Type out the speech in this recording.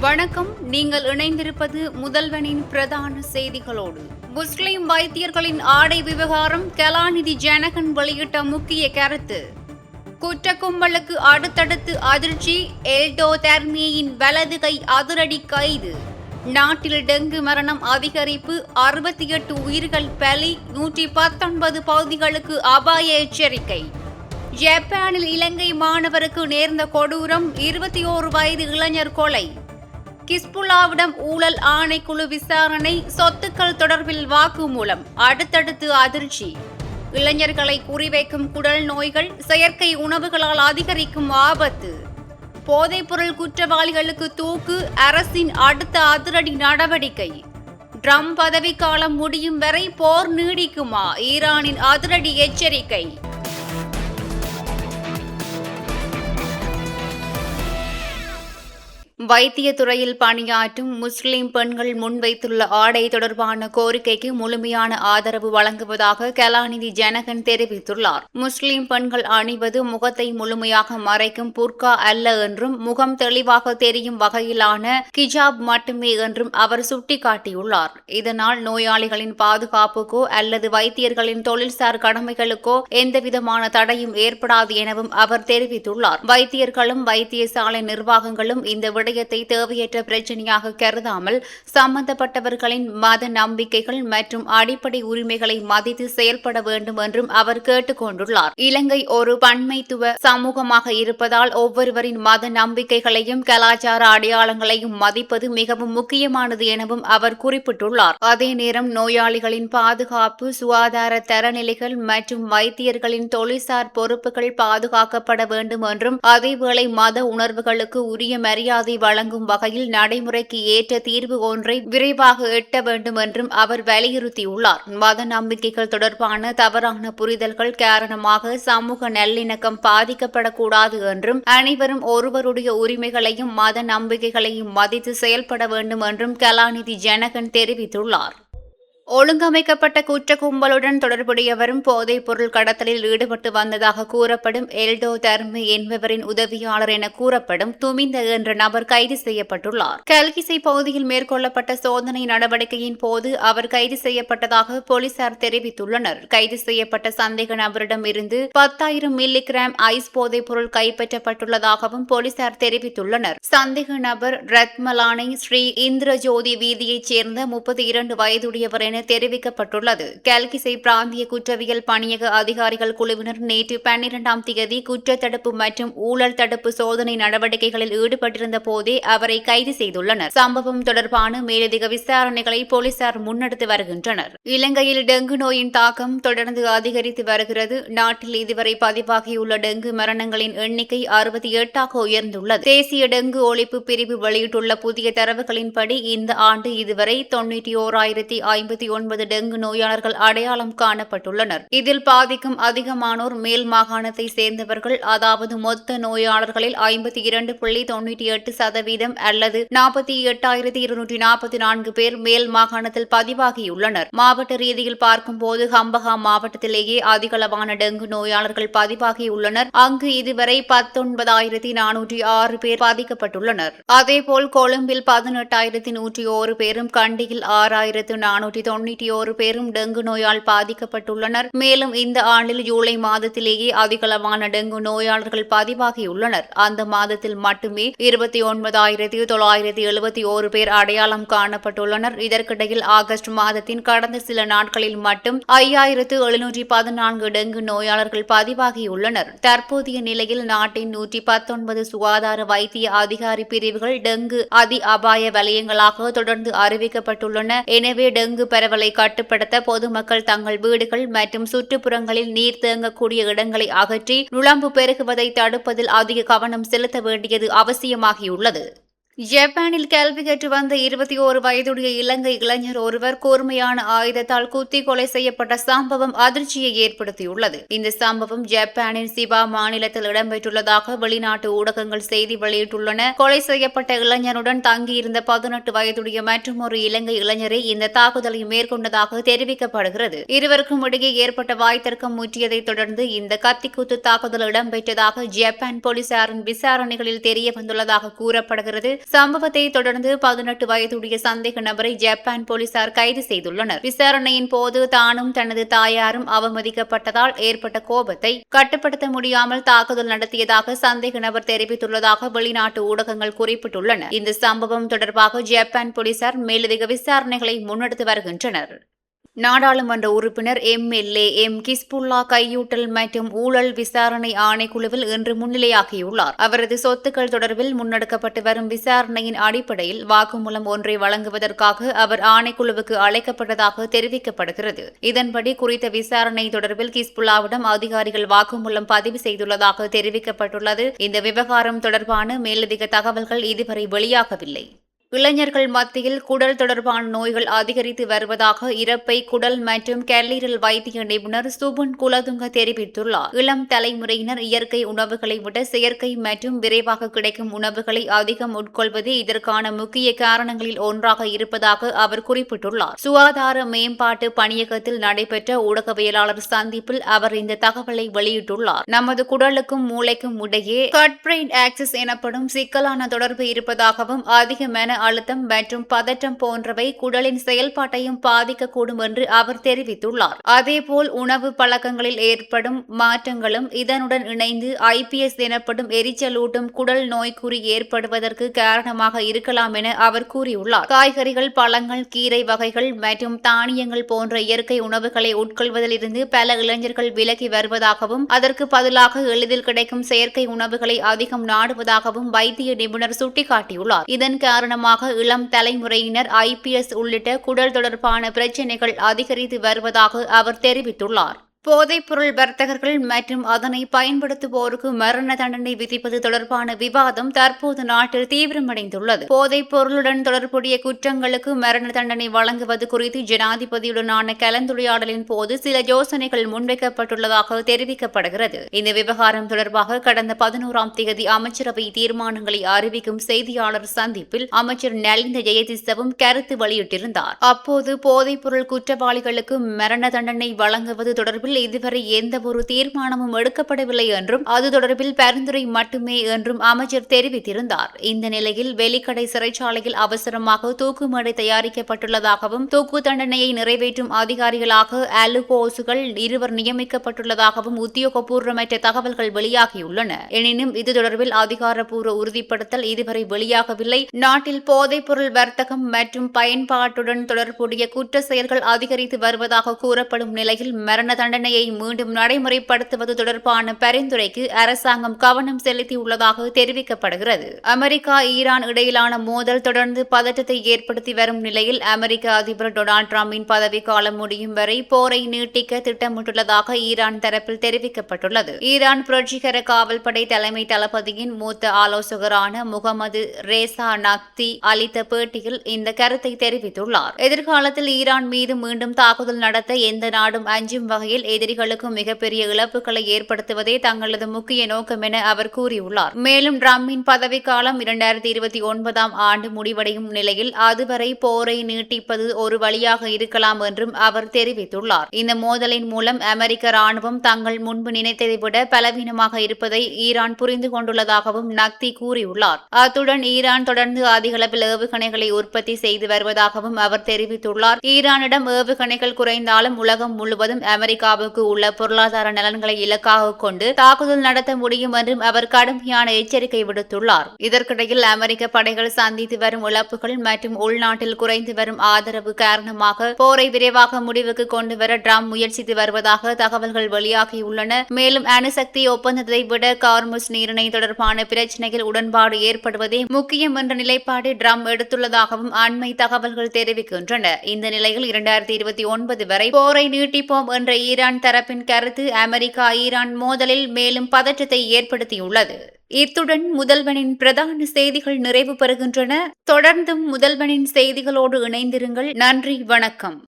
வணக்கம். நீங்கள் இணைந்திருப்பது முதல்வனின் பிரதான செய்திகளோடு. முஸ்லிம் வைத்தியர்களின் ஆடை விவகாரம் கலாநிதி ஜனகன் வெளியிட்ட முக்கிய கருத்து. குற்ற கும்பலுக்கு அடுத்தடுத்து அதிர்ச்சி. எல்டோ தர்மியின் வலது கை அதிரடி கைது. நாட்டில் டெங்கு மரணம் அதிகரிப்பு. 68 உயிர்கள் பலி. 119 பகுதிகளுக்கு அபாய எச்சரிக்கை. ஜப்பானில் இலங்கை மாணவருக்கு நேர்ந்த கொடூரம். 21 வயது இளைஞர் கொலை. கிஸ்புல்லாவிடம் ஊழல் ஆணைக்குழு விசாரணை. சொத்துக்கள் தொடர்பில் வாக்குமூலம். அடுத்தடுத்து அதிர்ச்சி. இளைஞர்களை குறிவைக்கும் குடல் நோய்கள். செயற்கை உணவுகளால் அதிகரிக்கும் ஆபத்து. போதைப்பொருள் குற்றவாளிகளுக்கு தூக்கு. அரசின் அடுத்த அதிரடி நடவடிக்கை. ட்ரம்ப் பதவிக்காலம் முடியும் வரை போர் நீடிக்குமா? ஈரானின் அதிரடி எச்சரிக்கை. வைத்திய துறையில் பணியாற்றும் முஸ்லிம் பெண்கள் முன்வைத்துள்ள ஆடை தொடர்பான கோரிக்கைக்கு முழுமையான ஆதரவு வழங்குவதாக கலாநிதி ஜனகன் தெரிவித்துள்ளார். முஸ்லிம் பெண்கள் அணிவது முகத்தை முழுமையாக மறைக்கும் புர்கா அல்ல என்றும் முகம் தெளிவாக தெரியும் வகையிலான கிஜாப் மட்டுமே என்றும் அவர் சுட்டிக்காட்டியுள்ளார். இதனால் நோயாளிகளின் பாதுகாப்புக்கோ அல்லது வைத்தியர்களின் தொழில்சார் கடமைகளுக்கோ எந்தவிதமான தடையும் ஏற்படாது எனவும் அவர் தெரிவித்துள்ளார். வைத்தியர்களும் வைத்தியசாலை நிர்வாகங்களும் இந்த விடயத்தை தேவையற்ற பிரச்சனையாக கருதாமல் சம்பந்தப்பட்டவர்களின் மத நம்பிக்கைகள் மற்றும் அடிப்படை உரிமைகளை மதித்து செயல்பட வேண்டும் என்றும் அவர் கேட்டுக் கொண்டுள்ளார். இலங்கை ஒரு பன்மைத்துவ சமூகமாக இருப்பதால் ஒவ்வொருவரின் மத நம்பிக்கைகளையும் கலாச்சார அடையாளங்களையும் மதிப்பது மிகவும் முக்கியமானது எனவும் அவர் குறிப்பிட்டுள்ளார். அதே நேரம் நோயாளிகளின் பாதுகாப்பு, சுகாதார தரநிலைகள் மற்றும் வைத்தியர்களின் தொழில்சார் பொறுப்புகள் பாதுகாக்கப்பட வேண்டும் என்றும் அதேவேளை மத உணர்வுகளுக்கு உரிய மரியாதை வழங்கும் வகையில் நடைமுறைக்கு ஏற்ற தீர்வு ஒன்றை விரைவாக எட்ட வேண்டும் என்றும் அவர் வலியுறுத்தியுள்ளார். மத நம்பிக்கைகள் தொடர்பான தவறான புரிதல்கள் காரணமாக சமூக நல்லிணக்கம் பாதிக்கப்படக்கூடாது என்றும் அனைவரும் ஒருவருடைய உரிமைகளையும் மத நம்பிக்கைகளையும் மதித்து செயல்பட வேண்டும் என்றும் கலாநிதி ஜனகன் தெரிவித்துள்ளார். ஒழுங்கமைக்கப்பட்ட குற்ற கும்பலுடன் தொடர்புடையவரும் போதைப் பொருள் கடத்தலில் ஈடுபட்டு வந்ததாக கூறப்படும் எல்டோ தர்மி என்பவரின் உதவியாளர் என கூறப்படும் துமிந்த என்ற நபர் கைது செய்யப்பட்டுள்ளார். கல்கிசை பகுதியில் மேற்கொள்ளப்பட்ட சோதனை நடவடிக்கையின் போது அவர் கைது செய்யப்பட்டதாக போலீசார் தெரிவித்துள்ளனர். கைது செய்யப்பட்ட சந்தேக நபரிடம் இருந்து 10,000 மில்லிகிராம் ஐஸ் போதைப் பொருள் கைப்பற்றப்பட்டுள்ளதாகவும் போலீசார் தெரிவித்துள்ளனர். சந்தேக நபர் ரத்மலானை ஸ்ரீ இந்திரஜோதி வீதியைச் சேர்ந்த 32 வயதுடையவர் தெரிவிக்கப்பட்டுள்ளது. கல்கிசை பிராந்திய குற்றவியல் பணியக அதிகாரிகள் குழுவினர் நேற்று 12ஆம் தேதி குற்றத்தடுப்பு மற்றும் ஊழல் தடுப்பு சோதனை நடவடிக்கைகளில் ஈடுபட்டிருந்த போதே அவரை கைது செய்துள்ளனர். சம்பவம் தொடர்பான மேலதிக விசாரணைகளை போலீசார் முன்னெடுத்து வருகின்றனர். இலங்கையில் டெங்கு நோயின் தாக்கம் தொடர்ந்து அதிகரித்து வருகிறது. நாட்டில் இதுவரை பதிவாகியுள்ள டெங்கு மரணங்களின் எண்ணிக்கை 68ஆக உயர்ந்துள்ளது. தேசிய டெங்கு ஒழிப்பு பிரிவு வெளியிட்டுள்ள புதிய தரவுகளின்படி இந்த ஆண்டு இதுவரை 91,059 டெங்கு நோயாளர்கள் அடையாளம் காணப்பட்டுள்ளனர். இதில் பாதிக்கும் அதிகமானோர் மேல் மாகாணத்தை சேர்ந்தவர்கள். அதாவது மொத்த நோயாளர்களில் 52.98% அல்லது 48,244 பேர் மேல் மாகாணத்தில் பதிவாகியுள்ளனர். மாவட்ட ரீதியில் பார்க்கும்போது ஹம்பகா மாவட்டத்திலேயே அதிகளவான டெங்கு நோயாளர்கள் பதிவாகியுள்ளனர். அங்கு இதுவரை 19,406 பேர் பாதிக்கப்பட்டுள்ளனர். அதேபோல் கொழும்பில் 18,101 பேரும், கண்டியில் 6,491 பேரும் டெங்கு நோயால் பாதிக்கப்பட்டுள்ளனர். மேலும் இந்த ஆண்டில் ஜூலை மாதத்திலேயே அதிகளவான டெங்கு நோயாளர்கள் பதிவாகியுள்ளனர். அந்த மாதத்தில் மட்டுமே 29,971 பேர் அடையாளம் காணப்பட்டுள்ளனர். இதற்கிடையில் ஆகஸ்ட் மாதத்தின் கடந்த சில நாட்களில் மட்டும் 5,714 டெங்கு நோயாளர்கள் பதிவாகியுள்ளனர். தற்போதைய நிலையில் நாட்டின் 119 சுகாதார வைத்திய அதிகாரி பிரிவுகள் டெங்கு அதி அபாய வலயங்களாக தொடர்ந்து அறிவிக்கப்பட்டுள்ளன. எனவே டெங்கு பரவலை கட்டுப்படுத்த பொதுமக்கள் தங்கள் வீடுகள் மற்றும் சுற்றுப்புறங்களில் நீர் தேங்கக்கூடிய இடங்களை அகற்றி நுளம்பு பெருகுவதை தடுப்பதில் அதிக கவனம் செலுத்த வேண்டியது அவசியமாகியுள்ளது. ஜப்பானில் கல்வி கற்று வந்த 21 வயதுடைய இலங்கை இளைஞர் ஒருவர் கூர்மையான ஆயுதத்தால் குத்தி கொலை செய்யப்பட்ட சம்பவம் அதிர்ச்சியை ஏற்படுத்தியுள்ளது. இந்த சம்பவம் ஜப்பானின் சிபா மாநிலத்தில் இடம்பெற்றுள்ளதாக வெளிநாட்டு ஊடகங்கள் செய்தி வெளியிட்டுள்ளன. கொலை செய்யப்பட்ட இளைஞருடன் தங்கியிருந்த 18 வயதுடைய மற்றொரு இலங்கை இளைஞரே இந்த தாக்குதலை மேற்கொண்டதாக தெரிவிக்கப்படுகிறது. இருவருக்கும் இடையே ஏற்பட்ட வாய்த்தர்க்கம் முற்றியதை தொடர்ந்து இந்த கத்திக்குத்து தாக்குதல் இடம்பெற்றதாக ஜப்பான் போலீசாரின் விசாரணைகளில் தெரிய வந்துள்ளதாக கூறப்படுகிறது. சம்பவத்தை தொடர்ந்து 18 வயதுடைய சந்தேக நபரை ஜப்பான் போலீசார் கைது செய்துள்ளனர். விசாரணையின் போது தானும் தனது தாயாரும் அவமதிக்கப்பட்டதால் ஏற்பட்ட கோபத்தை கட்டுப்படுத்த முடியாமல் தாக்குதல் நடத்தியதாக சந்தேக நபர் தெரிவித்துள்ளதாக வெளிநாட்டு ஊடகங்கள் குறிப்பிட்டுள்ளன. இந்த சம்பவம் தொடர்பாக ஜப்பான் போலீசார் மேலதிக விசாரணைகளை முன்னெடுத்து வருகின்றனர். நாடாளுமன்ற உறுப்பினர் MLA எம் கிஸ்புல்லா கையூட்டல் மற்றும் ஊழல் விசாரணை ஆணைக்குழுவில் இன்று முன்னிலையாகியுள்ளார். அவரது சொத்துக்கள் தொடர்பில் முன்னெடுக்கப்பட்டு வரும் விசாரணையின் அடிப்படையில் வாக்குமூலம் ஒன்றை வழங்குவதற்காக அவர் ஆணைக்குழுவுக்கு அழைக்கப்பட்டதாக தெரிவிக்கப்படுகிறது. இதன்படி குறித்த விசாரணை தொடர்பில் கிஸ்புல்லாவிடம் அதிகாரிகள் வாக்குமூலம் பதிவு செய்துள்ளதாக தெரிவிக்கப்பட்டுள்ளது. இந்த விவகாரம் தொடர்பான மேலதிக தகவல்கள் இதுவரை வெளியாகவில்லை. இளைஞர்கள் மத்தியில் குடல் தொடர்பான நோய்கள் அதிகரித்து வருவதாக இரைப்பை, குடல் மற்றும் கல்லீரல் வைத்திய நிபுணர் சுபன் குலதுங்க தெரிவித்துள்ளார். இளம் தலைமுறையினர் இயற்கை உணவுகளை விட செயற்கை மற்றும் விரைவாக கிடைக்கும் உணவுகளை அதிகம் உட்கொள்வது இதற்கான முக்கிய காரணங்களில் ஒன்றாக இருப்பதாக அவர் குறிப்பிட்டுள்ளார். சுகாதார மேம்பாட்டு பணியகத்தில் நடைபெற்ற ஊடகவியலாளர் சந்திப்பில் அவர் இந்த தகவலை வெளியிட்டுள்ளார். நமது குடலுக்கும் மூளைக்கும் இடையே கட் பிரெயின் ஆக்சிஸ் எனப்படும் சிக்கலான தொடர்பு இருப்பதாகவும் அதிகமான அழுத்தம் மற்றும் பதற்றம் போன்றவை குடலின் செயல்பாட்டையும் பாதிக்கக்கூடும் என்று அவர் தெரிவித்துள்ளார். அதேபோல் உணவு பழக்கங்களில் ஏற்படும் மாற்றங்களும் இதனுடன் இணைந்து IBS எனப்படும் எரிச்சலூட்டும் குடல் நோய்க்குறி ஏற்படுவதற்கு காரணமாக இருக்கலாம் என அவர் கூறியுள்ளார். காய்கறிகள், பழங்கள், கீரை வகைகள் மற்றும் தானியங்கள் போன்ற இயற்கை உணவுகளை உட்கொள்வதில் இருந்து பல இளைஞர்கள் விலகி வருவதாகவும் அதற்கு பதிலாக எளிதில் கிடைக்கும் செயற்கை உணவுகளை அதிகம் நாடுவதாகவும் வைத்திய நிபுணர் சுட்டிக்காட்டியுள்ளார். இதன் காரணமாக இளம் தலைமுறையினர் IBS உள்ளிட்ட குடல் தொடர்பான பிரச்சினைகள் அதிகரித்து வருவதாக அவர் தெரிவித்துள்ளார். போதைப்பொருள் வர்த்தகர்கள் மற்றும் அதனை பயன்படுத்துவோருக்கு மரண தண்டனை விதிப்பது தொடர்பான விவாதம் தற்போது நாட்டில் தீவிரமடைந்துள்ளது. போதைப் பொருளுடன் தொடர்புடைய குற்றங்களுக்கு மரண தண்டனை வழங்குவது குறித்து ஜனாதிபதியுடனான கலந்துரையாடலின் போது சில யோசனைகள் முன்வைக்கப்பட்டுள்ளதாக தெரிவிக்கப்படுகிறது. இந்த விவகாரம் தொடர்பாக கடந்த 11ஆம் தேதி அமைச்சரவை தீர்மானங்களை அறிவிக்கும் செய்தியாளர் சந்திப்பில் அமைச்சர் நலிந்த ஜெயதிசவும் கருத்து வெளியிட்டிருந்தார். அப்போது போதைப்பொருள் குற்றவாளிகளுக்கு மரண தண்டனை வழங்குவது தொடர்பில் இதுவரை எந்த ஒரு தீர்மானமும் எடுக்கப்படவில்லை என்றும் அது தொடர்பில் பரிந்துரை மட்டுமே என்றும் அமைச்சர் தெரிவித்திருந்தார். இந்த நிலையில் வெலிக்கடை சிறைச்சாலையில் அவசரமாக தூக்குமேடை தயாரிக்கப்பட்டுள்ளதாகவும் தூக்கு தண்டனையை நிறைவேற்றும் அதிகாரிகளாக அலுபோசுகள் 2 நியமிக்கப்பட்டுள்ளதாகவும் உத்தியோகபூர்வமற்ற தகவல்கள் வெளியாகியுள்ளன. எனினும் இது தொடர்பில் அதிகாரப்பூர்வ உறுதிப்படுத்தல் இதுவரை வெளியாகவில்லை. நாட்டில் போதைப்பொருள் வர்த்தகம் மற்றும் பயன்பாட்டுடன் தொடர்புடைய குற்ற செயல்கள் அதிகரித்து வருவதாக கூறப்படும் நிலையில் மரண தண்டனையை மீண்டும் நடைமுறைப்படுத்துவது தொடர்பான பரிந்துரைக்கு அரசாங்கம் கவனம் செலுத்தியுள்ளதாக தெரிவிக்கப்படுகிறது. அமெரிக்கா, ஈரான் இடையிலான மோதல் தொடர்ந்து பதற்றத்தை ஏற்படுத்தி வரும் நிலையில் அமெரிக்க அதிபர் டொனால்ட் டிரம்பின் பதவிக்காலம் முடியும் வரை போரை நீட்டிக்க திட்டமிட்டுள்ளதாக ஈரான் தரப்பில் தெரிவிக்கப்பட்டுள்ளது. ஈரான் புரட்சிகர காவல்படை தலைமை தளபதியின் மூத்த ஆலோசகரான முகமது ரேசா நக்தி அளித்த பேட்டியில் இந்த கருத்தை தெரிவித்துள்ளார். எதிர்காலத்தில் ஈரான் மீது மீண்டும் தாக்குதல் நடத்த எந்த நாடும் அஞ்சும் வகையில் எதிரிகளுக்கும் மிகப்பெரிய இழப்புகளை ஏற்படுத்துவதே தங்களது முக்கிய நோக்கம் என அவர் கூறியுள்ளார். மேலும் டிரம்பின் பதவிக்காலம் 2029ஆம் ஆண்டு முடிவடையும் நிலையில் அதுவரை போரை நீட்டிப்பது ஒரு வழியாக இருக்கலாம் என்றும் அவர் தெரிவித்துள்ளார். இந்த மோதலின் மூலம் அமெரிக்க ராணுவம் தங்கள் முன்பு நினைத்ததை விட பலவீனமாக இருப்பதை ஈரான் புரிந்து கொண்டுள்ளதாகவும் நக்தி கூறியுள்ளார். அத்துடன் ஈரான் தொடர்ந்து அதிகளவில் ஏவுகணைகளை உற்பத்தி செய்து வருவதாகவும் அவர் தெரிவித்துள்ளார். ஈரானிடம் ஏவுகணைகள் குறைந்தாலும் உலகம் முழுவதும் அமெரிக்காவுக்கு உள்ள பொருளாதார நலன்களை இலக்காக கொண்டு தாக்குதல் நடத்த முடியும் என்றும் அவர் கடுமையான எச்சரிக்கை விடுத்துள்ளார். இதற்கிடையில் அமெரிக்க படைகள் சந்தித்து வரும் இழப்புகள் மற்றும் உள்நாட்டில் குறைந்து வரும் ஆதரவு காரணமாக போரை விரைவாக முடிவுக்கு கொண்டு வர டிரம்ப் முயற்சித்து வருவதாக தகவல்கள் வெளியாகியுள்ளன. மேலும் அணுசக்தி ஒப்பந்தத்தை விட கார்முஸ் நீரிணை தொடர்பான பிரச்சினையில் உடன்பாடு ஏற்படுவதே முக்கியம் என்ற நிலைப்பாடு டிரம்ப் எடுத்துள்ளதாகவும் அண்மை தகவல்கள் தெரிவிக்கின்றன. இந்த நிலையில் 2029 வரை போரை நீட்டிப்போம் என்ற ஈரான் தரப்பின் கருத்து அமெரிக்கா ஈரான் மோதலில் மேலும் பதற்றத்தை ஏற்படுத்தியுள்ளது. இத்துடன் முதல்வனின் பிரதான செய்திகள் நிறைவு பெறுகின்றன. தொடர்ந்தும் முதல்வனின் செய்திகளோடு இணைந்திருங்கள். நன்றி, வணக்கம்.